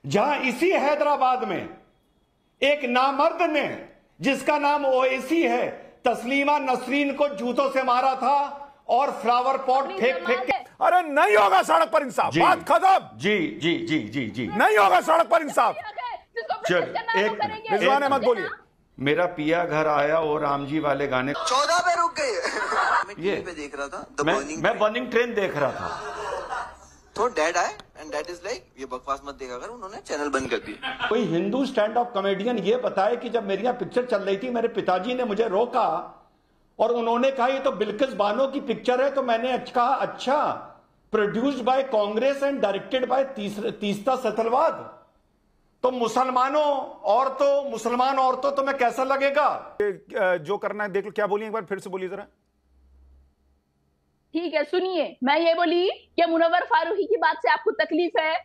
जहां इसी हैदराबाद में एक नामर्द ने, जिसका नाम ओवैसी है, तस्लीमा नसरीन को जूतों से मारा था और फ्लावर पॉट फेंक फेंक के। अरे नहीं होगा सड़क पर इंसाफ, बात खत्म। जी जी जी जी जी नहीं होगा सड़क पर इंसाफ। चल एक रिजवान अहमद बोलिए। मेरा पिया घर आया और राम जी वाले गाने 14 पे रुक गए। मैं टीवी पे देख रहा था, मैं बर्निंग ट्रेन देख रहा था, तो डैड आए एंड डैड इज लाइक ये बकवास मत देखा कर, उन्होंने चैनल बंद कर दिया। कोई हिंदू स्टैंड अप कॉमेडियन ये बताए कि जब मेरी यहाँ पिक्चर चल रही थी, मेरे पिताजी ने मुझे रोका और उन्होंने कहा ये तो बिल्किस बानो की पिक्चर है, तो मैंने कहा अच्छा, produced by Congress and directed by Teesta Setalvad, तो मुसलमान औरतों तो मैं कैसा लगेगा? जो करना है देख लो। क्या बोलिए, एक बार फिर से बोलिए जरा। ठीक है सुनिए, मैं ये बोली कि मुनव्वर फारूकी की बात से आपको तकलीफ है,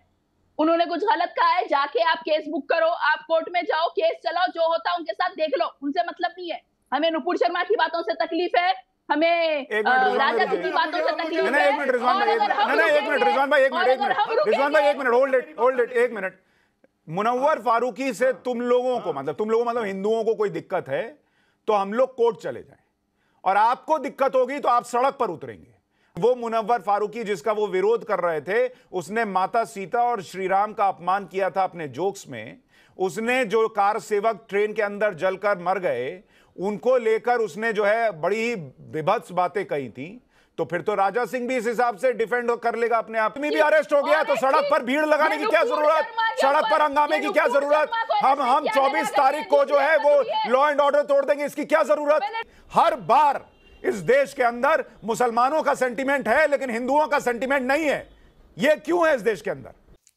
उन्होंने कुछ गलत कहा है, जाके आप केस बुक करो, आप कोर्ट में जाओ, केस चलाओ, जो होता है उनके साथ देख लो, उनसे मतलब नहीं है। हमें नुपुर शर्मा की बातों से तकलीफ है, हमें राजा सिंह की बातों से तकलीफ है। एक मिनट रिजवान भाई, होल्ड इट, एक मिनट। मुनव्वर फारूकी से तुम लोगों को मतलब हिंदुओं को कोई दिक्कत है तो हम लोग कोर्ट चले जाएं, और आपको दिक्कत होगी तो आप सड़क पर उतरेंगे। वो मुनव्वर फारूकी जिसका वो विरोध कर रहे थे, उसने माता सीता और श्री राम का अपमान किया था अपने जोक्स में। उसने जो कार सेवक ट्रेन के अंदर जलकर मर गए, उनको लेकर उसने जो है बड़ी ही विभत्स बातें कही थी। तो फिर तो राजा सिंह भी इस हिसाब से डिफेंड कर लेगा अपने आप में। भी अरेस्ट हो गया तो सड़क पर भीड़ लगाने की क्या जरूरत, सड़क पर हंगामे की क्या जरूरत? हम 24 तारीख को जो है वो लॉ एंड ऑर्डर तोड़ देंगे, इसकी क्या जरूरत? हर बार इस देश के अंदर मुसलमानों का सेंटीमेंट है लेकिन हिंदुओं का सेंटीमेंट नहीं है। ये क्यों है इस देश के अंदर?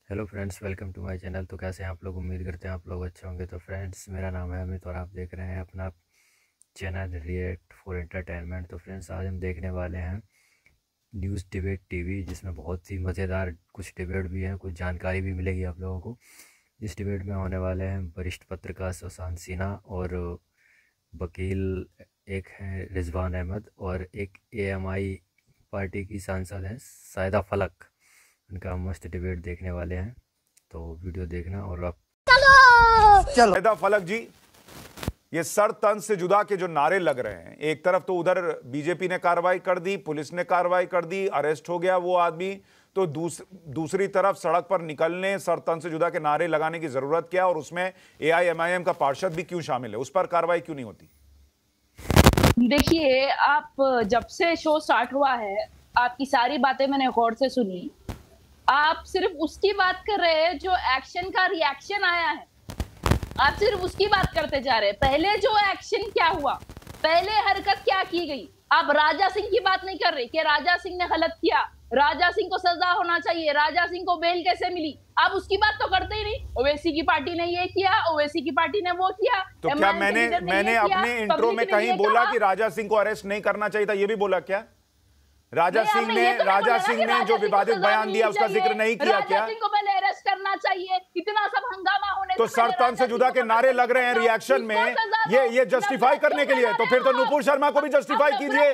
Hello friends, welcome to my channel. तो कैसे हैं आप लोग? उम्मीद करते हैं आप लोग अच्छे होंगे। तो फ्रेंड्स, मेरा नाम है अमित और आप देख रहे हैं अपना चैनल रिएक्ट फॉर एंटरटेनमेंट। तो फ्रेंड्स, आज हम देखने वाले हैं न्यूज़ डिबेट टीवी, जिसमें बहुत ही मज़ेदार कुछ डिबेट भी है, कुछ जानकारी भी मिलेगी आप लोगों को। इस डिबेट में होने वाले हैं वरिष्ठ पत्रकार सुशांत सिन्हा और वकील एक हैं रिजवान अहमद और एक एएमआई पार्टी की सांसद हैं सायदा फलक। उनका मस्त डिबेट देखने वाले हैं, तो वीडियो देखना। और आप सायदा फलक जी, ये सर तन से जुदा के जो नारे लग रहे हैं, एक तरफ तो उधर बीजेपी ने कार्रवाई कर दी, पुलिस ने कार्रवाई कर दी, अरेस्ट हो गया वो आदमी, तो दूसरी तरफ सड़क पर निकलने, सर तन से जुदा के नारे लगाने की जरूरत क्या? और उसमें एआईएमआईएम का पार्षद भी क्यों शामिल है? उस पर कार्रवाई क्यों नहीं होती? देखिए, आप जब से शो स्टार्ट हुआ है, आपकी सारी बातें मैंने गौर से सुनी। आप सिर्फ उसकी बात कर रहे हैं जो एक्शन का रिएक्शन आया है, आप सिर्फ उसकी बात करते जा रहे हैं। पहले जो एक्शन क्या हुआ, पहले हरकत क्या की गई, आप राजा सिंह की बात नहीं कर रहे कि राजा सिंह ने गलत किया, राजा सिंह को सजा होना चाहिए, राजा सिंह को बेल कैसे मिली, आप उसकी बात तो करते ही नहीं। ओवैसी की पार्टी ने ये किया, ओवैसी की पार्टी ने वो किया। तो क्या मैंने अपने इंट्रो में कहीं बोला कि राजा सिंह को अरेस्ट नहीं करना चाहिए था? ये भी बोला क्या? राजा सिंह ने जो विवादित बयान दिया उसका जिक्र नहीं किया क्या? राजा सिंह को पहले अरेस्ट करना चाहिए। इतना सब हंगामा होने तो सरतन से जुदा के नारे लग रहे हैं रिएक्शन में, ये जस्टिफाई करने के लिए। तो फिर तो नुपुर शर्मा को भी जस्टिफाई कीजिए।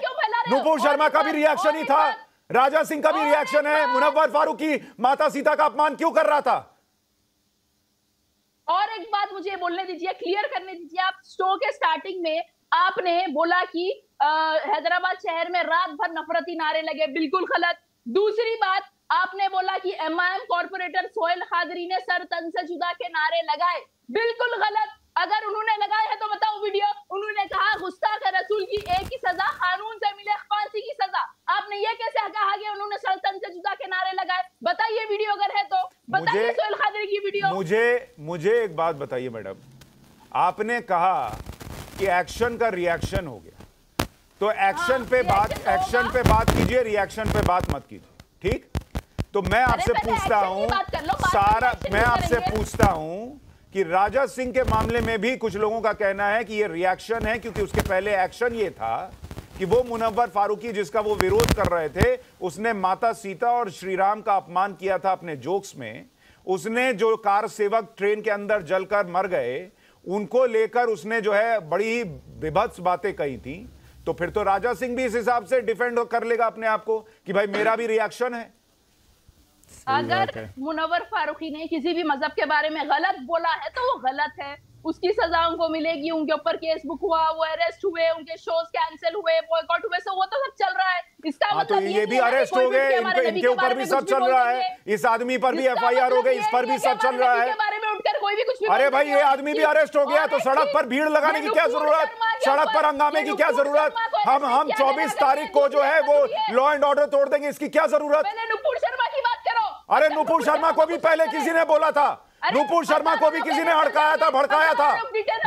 नुपुर शर्मा का भी रिएक्शन ही था, राजा सिंह का भी रिएक्शन है। मुनव्वर फारूकी माता सीता का अपमान क्यों कर रहा था? और एक बात मुझे बोलने दीजिए, क्लियर करने दीजिए। आप शो के स्टार्टिंग में आपने बोला कि हैदराबाद शहर में रात भर नफरती नारे लगे, बिल्कुल गलत। दूसरी बात, आपने बोला कि एमआईएम कॉर्पोरेटर सोहेल खादरी ने सर तन से जुदा के नारे लगाए, बिल्कुल गलत। अगर उन्होंने लगाए हैं तो बताओ वीडियो। उन्होंने कहा गुस्ताख रसूल की एक ही सजा कानून से मिले, फांसी की सजा। आपने ये कैसे कहा कि उन्होंने सर तन से जुदा के नारे लगाए? बताइए वीडियो अगर है तो बताइए, सोहेल खादरी की वीडियो। मुझे एक बात बताइए मैडम, आपने कहा कि एक्शन का रिएक्शन हो गया, तो एक्शन पे बात कीजिए, रिएक्शन पे बात मत कीजिए, ठीक? तो मैं आपसे पूछता हूं कि राजा सिंह के मामले में भी कुछ लोगों का कहना है कि ये रिएक्शन है, क्योंकि उसके पहले एक्शन ये था कि वो मुनव्वर फारूकी जिसका वो विरोध कर रहे थे, उसने माता सीता और श्री राम का अपमान किया था अपने जोक्स में। उसने जो कार सेवक ट्रेन के अंदर जलकर मर गए, उनको लेकर उसने जो है बड़ी ही विभत्स बातें कही थी। तो फिर तो राजा सिंह भी इस हिसाब से डिफेंड कर लेगा अपने आप को कि भाई मेरा भी रिएक्शन है। अगर मुनव्वर फारूकी ने किसी भी मजहब के बारे में गलत बोला है तो वो गलत है, उसकी सजा उनको मिलेगी। उनके ऊपर केस बुक हुआ, वो अरेस्ट हुए, उनके शोज कैंसिल हुए, बॉयकॉट हुए, वो तो सब चल रहा है। इसका मतलब ये भी अरेस्ट हो गए, इनके ऊपर भी सब चल रहा है, इस आदमी पर भी FIR हो गई, इस पर भी सब चल रहा है। कोई भी कुछ भी अरे भाई ये आदमी भी अरेस्ट हो गया तो सड़क पर भीड़ लगाने की क्या जरूरत, सड़क पर हंगामे की क्या जरूरत? हम 24 तारीख को जो है वो लॉ एंड ऑर्डर तोड़ देंगे, इसकी क्या जरूरत? नुपुर शर्मा की बात करो। अरे नुपुर शर्मा को भी पहले किसी ने बोला था, नुपुर शर्मा को भी किसी ने हड़काया था, भड़काया था।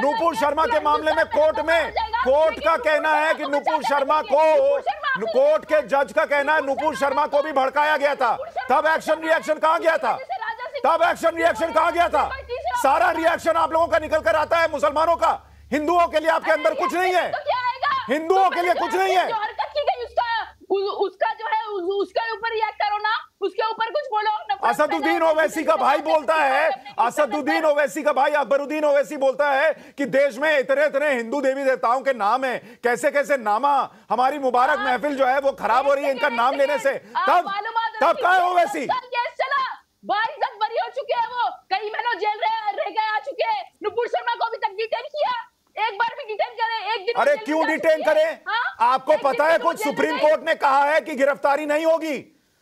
नुपुर शर्मा के मामले में कोर्ट का कहना है कि नुपुर शर्मा को, कोर्ट के जज का कहना है नुपुर शर्मा को भी भड़काया गया था। तब एक्शन रिएक्शन कहां गया था? तब एक्शन रिएक्शन कहां गया था? सारा रिएक्शन आप लोगों का निकल कर आता है मुसलमानों का। हिंदुओं के लिए आपके अंदर कुछ नहीं है, हिंदुओं के लिए कुछ नहीं है। उसका जो है उसके ऊपर रिएक्ट करो ना, उसके ऊपर कुछ बोलो। असदुद्दीन ओवैसी का भाई बोलता है, असदुद्दीन ओवैसी का भाई अकबरुद्दीन ओवैसी बोलता है कि देश में इतने इतने हिंदू देवी देवताओं के नाम है, कैसे कैसे नामा, हमारी मुबारक महफिल जो है वो खराब हो रही है इनका नाम लेने से। तब कहा है ओवैसी? बाइज्जत बरी हो चुके हैं, वो कई महीनों जेल रह गए आ चुके हैं। नुपुर शर्मा को अभी तक डिटेन किया, एक बार भी डिटेन करे, एक दिन? अरे क्यों डिटेन करें? आपको पता है कुछ सुप्रीम कोर्ट ने कहा है कि गिरफ्तारी नहीं होगी,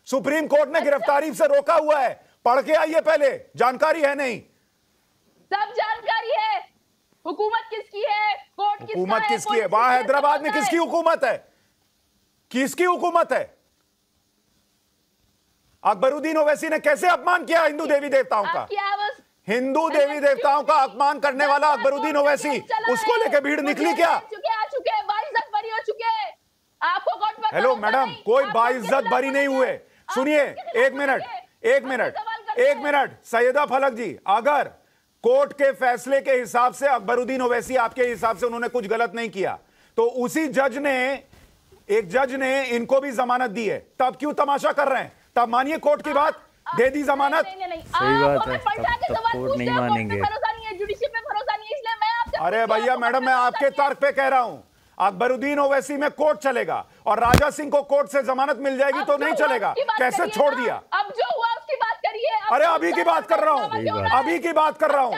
सुप्रीम कोर्ट ने गिरफ्तारी से रोका हुआ है। पढ़ के आइए पहले, जानकारी है नहीं? सब जानकारी है। हुकूमत किसकी है, कोर्ट किसका है, हुकूमत किसकी है? वहां हैदराबाद में किसकी हुकूमत है? किसकी हुकूमत है? अकबरुद्दीन ओवैसी ने कैसे अपमान किया हिंदू देवी देवताओं का? हिंदू देवी देवताओं का अपमान करने वाला अकबरुद्दीन ओवैसी, उसको लेकर भीड़ निकली क्या? हेलो मैडम, कोई बाइज्जत बरी नहीं हुए। सुनिए, एक मिनट सैयदा फलक जी, अगर कोर्ट के फैसले के हिसाब से अकबरुद्दीन ओवैसी आपके हिसाब से उन्होंने कुछ गलत नहीं किया, तो उसी एक जज ने इनको भी जमानत दी है, तब क्यों तमाशा कर रहे हैं? तब मानिए कोर्ट की बात, दे दी जमानत। सही बात है, तब कोर्ट नहीं मानेंगे। अरे भैया मैडम, मैं आपके तर्क पे कह रहा हूं, अकबरुद्दीन ओवैसी में कोर्ट चलेगा और राजा सिंह को कोर्ट से जमानत मिल जाएगी तो नहीं चलेगा। कैसे छोड़ दिया? अब जो हुआ उसकी बात करिए। अरे अभी की बात कर रहा हूं, अभी की बात कर रहा हूं,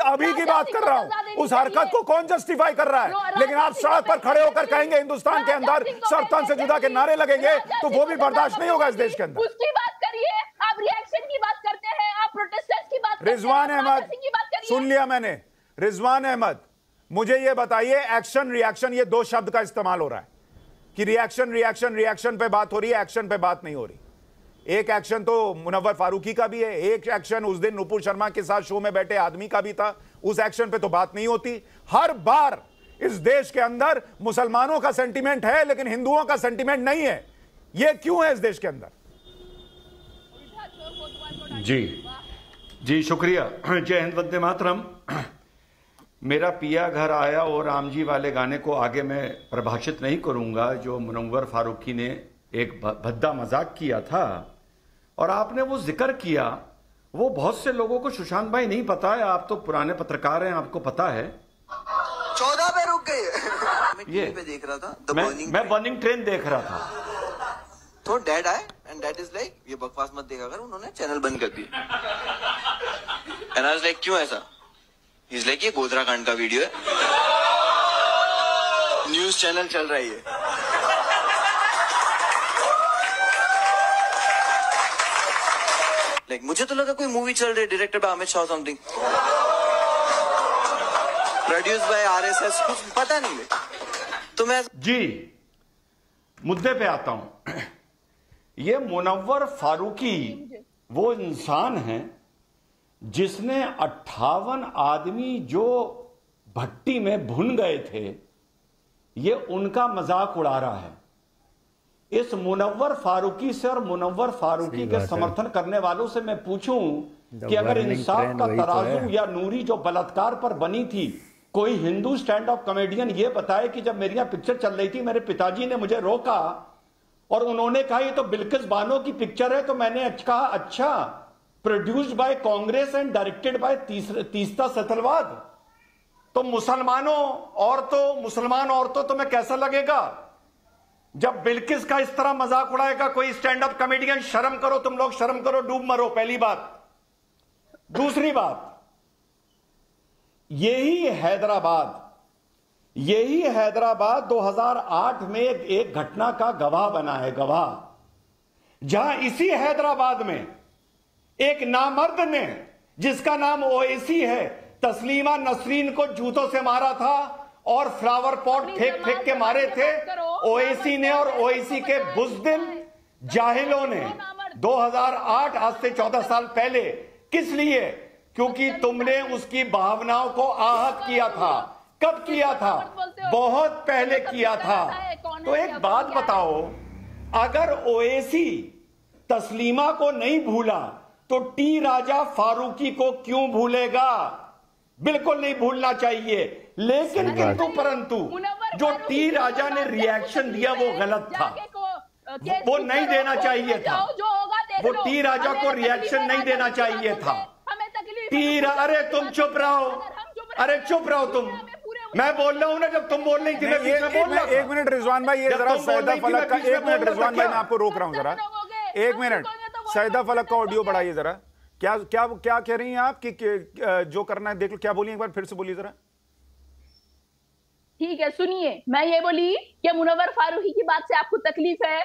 अभी की बात कर रहा हूं। उस हरकत को कौन जस्टिफाई कर रहा है? लेकिन आप सड़क पर खड़े होकर कहेंगे हिंदुस्तान के अंदर सरतन से जुदा के नारे लगेंगे तो वो भी बर्दाश्त नहीं होगा इस देश के अंदर। उसकी बात करिए, आप रिएक्शन की बात करते हैं, आप प्रोटेस्टर्स की बात करते हैं। रिजवान अहमद, सुन लिया मैंने। रिजवान अहमद, मुझे ये बताइए, एक्शन रिएक्शन ये दो शब्द का इस्तेमाल हो रहा है कि रिएक्शन पे बात हो रही है, एक्शन पे बात नहीं हो रही। एक एक्शन तो मुनव्वर फारूकी का भी है, एक एक्शन उस दिन नुपुर शर्मा के साथ शो में बैठे आदमी का भी था, उस एक्शन पे तो बात नहीं होती। हर बार इस देश के अंदर मुसलमानों का सेंटीमेंट है लेकिन हिंदुओं का सेंटीमेंट नहीं है। यह क्यों है इस देश के अंदर? जी शुक्रिया। जय हिंद, वंदे मातरम। मेरा पिया घर आया और राम जी वाले गाने को आगे मैं प्रभाषित नहीं करूंगा, जो मुनव्वर फारूकी ने एक भद्दा मजाक किया था और आपने वो जिक्र किया, वो बहुत से लोगों को सुशांत भाई नहीं पता है, आप तो पुराने पत्रकार हैं, आपको पता है। 14 पे रुक गए। मैं टीवी पे देख रहा था, मैं बर्निंग ट्रेन देख रहा था, तो डैड आए एंड डैड इज लाइक, ये बकवास मत देखा कर, उन्होंने चैनल बंद कर दिया। एंड आई वाज लाइक, क्यों ऐसा? ही इज लाइक, ये गोधरा कांड का वीडियो है, न्यूज चैनल चल रही है। मुझे तो लगा कोई मूवी चल रही है, directed by Amit Shah something, produce by RSS, कुछ पता नहीं है। तो मैं जी मुद्दे पे आता हूं। ये मुनव्वर फारूकी वो इंसान है जिसने 58 आदमी जो भट्टी में भुन गए थे, ये उनका मजाक उड़ा रहा है। इस मुनव्वर फारूकी से और मुनव्वर फारूकी के समर्थन करने वालों से मैं पूछूं कि अगर इंसाफ का तराजू या नूरी जो बलात्कार पर बनी थी, कोई हिंदू स्टैंड अप कॉमेडियन ये बताए कि जब मेरी यहां पिक्चर चल रही थी, मेरे पिताजी ने मुझे रोका और उन्होंने कहा ये तो बिल्किस बानो की पिक्चर है, तो मैंने कहा अच्छा, produced by Congress and directed by Teesta Setalvad, तो मुसलमान औरतों तो मैं कैसा लगेगा? जब बिल्किस का इस तरह मजाक उड़ाएगा कोई स्टैंड अप कॉमेडियन, शर्म करो तुम लोग, शर्म करो, डूब मरो, पहली बात। दूसरी बात, यही हैदराबाद 2008 में एक घटना का गवाह बना है, गवाह, जहां इसी हैदराबाद में एक नामर्द ने, जिसका नाम ओवैसी है, तस्लीमा नसरीन को जूतों से मारा था और फ्लावर पॉट फेंक के मारे थे ओवैसी ने, और ओवैसी के बुज़दिल जाहिलों ने 2008, आज से 14 साल पहले। किस लिए? क्योंकि तुमने उसकी भावनाओं को आहत किया था। कब किया था? बहुत पहले किया था। तो एक बात बताओ, अगर ओवैसी तस्लीमा को नहीं भूला तो टी राजा फारूकी को क्यों भूलेगा? बिल्कुल नहीं भूलना चाहिए। लेकिन किंतु परंतु जो टी राजा ने रिएक्शन दिया वो गलत था, वो नहीं देना चाहिए था। वो टी राजा को रिएक्शन नहीं देना चाहिए था। अरे तुम चुप रहो, अरे चुप रहो तुम। मैं बोल रहा हूं ना, जब तुम बोल रही थी मैं बीच में बोल रहा था। एक मिनट रिजवान भाई, ये जरा सैदा फलक का, एक मिनट रिजवान भाई, मैं आपको रोक रहा हूं जरा, एक मिनट। सैदा फलक का ऑडियो बढ़ाइए जरा। क्या क्या क्या कह रही हैं आप कि जो करना है देख लो। क्या बोलिए, एक बार फिर से बोलिए जरा। ठीक है, सुनिए। मैं ये बोली कि मुनव्वर फारूकी की बात से आपको तकलीफ है,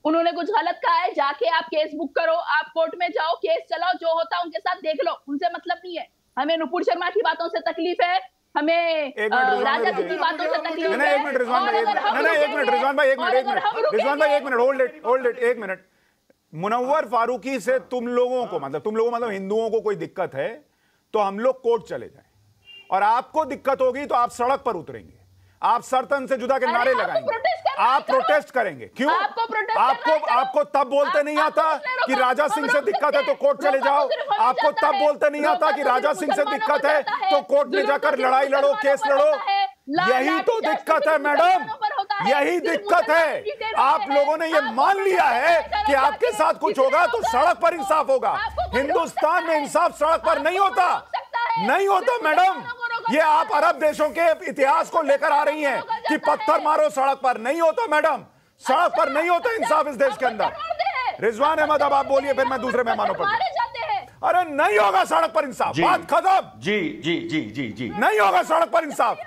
उन्होंने कुछ गलत कहा है, जाके आप केस बुक करो, आप कोर्ट में जाओ, केस चलाओ, जो होता है उनके साथ देख लो, उनसे मतलब नहीं है। हमें नुपुर शर्मा की बातों से तकलीफ है, हमें राजा की बातों से तकलीफ है। एक मिनट रिजवान भाई, रिजवान भाई, होल्ड इट, एक मिनट। मुनव्वर फारूकी से तुम लोगों को मतलब हिंदुओं को कोई दिक्कत है तो हम लोग कोर्ट चले जाएं, और आपको दिक्कत होगी तो आप सड़क पर उतरेंगे, आप सरतन से जुदा के नारे लगाएंगे, आप प्रोटेस्ट करेंगे। क्यों? आपको तब बोलते नहीं आता कि राजा सिंह से दिक्कत है तो कोर्ट चले जाओ? आपको तब बोलते नहीं आता कि राजा सिंह से दिक्कत है तो कोर्ट में जाकर लड़ाई लड़ो, केस लड़ो? यही तो दिक्कत है मैडम, यही दिक्कत है। आप लोगों ने ये मान लिया है कि आपके साथ कुछ होगा तो सड़क पर इंसाफ होगा। हिंदुस्तान में इंसाफ सड़क पर नहीं होता, नहीं होता मैडम। ये आप अरब देशों के इतिहास को लेकर आ रही हैं कि पत्थर मारो सड़क पर। नहीं होता मैडम, सड़क पर नहीं होता इंसाफ इस देश के अंदर। रिजवान अहमद, अब आप बोलिए, फिर मैं दूसरे मेहमानों पर। अरे नहीं होगा सड़क पर इंसाफ, बात खत्म। जी जी जी जी जी, नहीं होगा सड़क पर इंसाफ।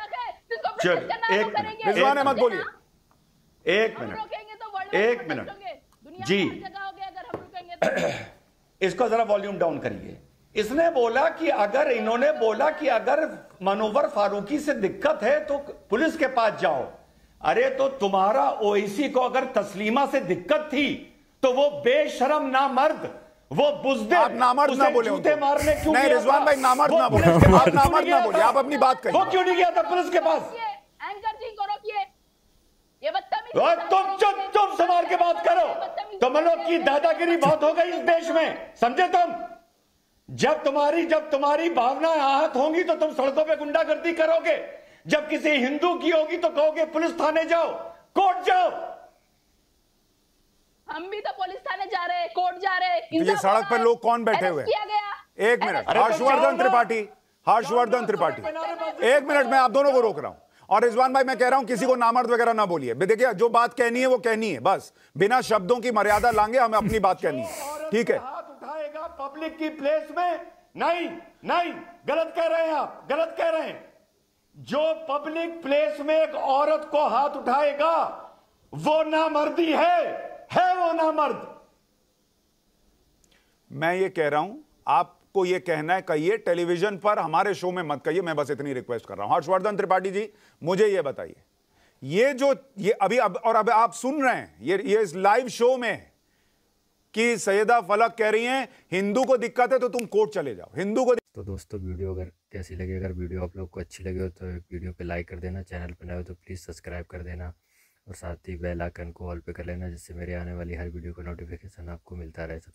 रिजवान अहमद बोलिए। एक मिनट जी, इसको जरा वॉल्यूम डाउन करिए। इसने बोला कि इन्होंने बोला कि अगर मुनव्वर फारूकी से दिक्कत है तो पुलिस के पास जाओ। अरे तो तुम्हारा ओवैसी को अगर तस्लीमा से दिक्कत थी तो वो बेशरम नामर्द, वो बुज़दिल, आप नामर्द ना बोले, जूते मारने क्यों? नहीं रिजवान भाई, नामर्द ना बोले, आप नामर्द ना बोले, आप अपनी बात कहिए। वो क्यों नहीं गया था पुलिस के पास? एंकर जी को रोकिए, ये तुम संभाल के बात करो। तुम लोग की दादागिरी बहुत हो गई इस देश में, समझे तुम? जब तुम्हारी भावनाएं आहत होंगी तो तुम सड़कों पे गुंडागर्दी करोगे। जब किसी हिंदू की होगी तो कहोगे पुलिस थाने जाओ, कोर्ट जाओ। हम भी तो पुलिस थाने जा रहे हैं, कोर्ट जा रहे हैं। ये सड़क पर लोग कौन बैठे हुए? एक मिनट, हर्षवर्धन त्रिपाठी, एक मिनट, मैं आप दोनों को रोक रहा हूं। और रिजवान भाई, मैं कह रहा हूं किसी को नामर्द वगैरह ना बोलिए। देखिए, जो बात कहनी है वो कहनी है, बस बिना शब्दों की मर्यादा लांगे, हमें अपनी बात कहनी है, ठीक है? उठाएगा पब्लिक की प्लेस में? नहीं, गलत कह रहे हैं आप, गलत कह रहे हैं। जो पब्लिक प्लेस में एक औरत को हाथ उठाएगा वो नामर्दी है वो नामर्द। मैं ये कह रहा हूं, आपको ये कहना है कहिए, टेलीविजन पर हमारे शो में मत कहिए। मैं बस इतनी रिक्वेस्ट कर रहा हूं। हर्षवर्धन त्रिपाठी जी, मुझे ये बताइए, अब आप सुन रहे हैं, ये इस लाइव शो में कि सैयदा फलक कह रही हैं हिंदू को दिक्कत है तो तुम कोर्ट चले जाओ, हिंदू को। तो दोस्तों, वीडियो अगर कैसी लगी, अगर वीडियो आप लोग को अच्छी लगी हो तो वीडियो पे लाइक कर देना, चैनल पर नए हो तो प्लीज़ सब्सक्राइब कर देना, और साथ ही बेल आइकन को ऑल पे कर लेना, जिससे मेरे आने वाली हर वीडियो का नोटिफिकेशन आपको मिलता रहे सबसे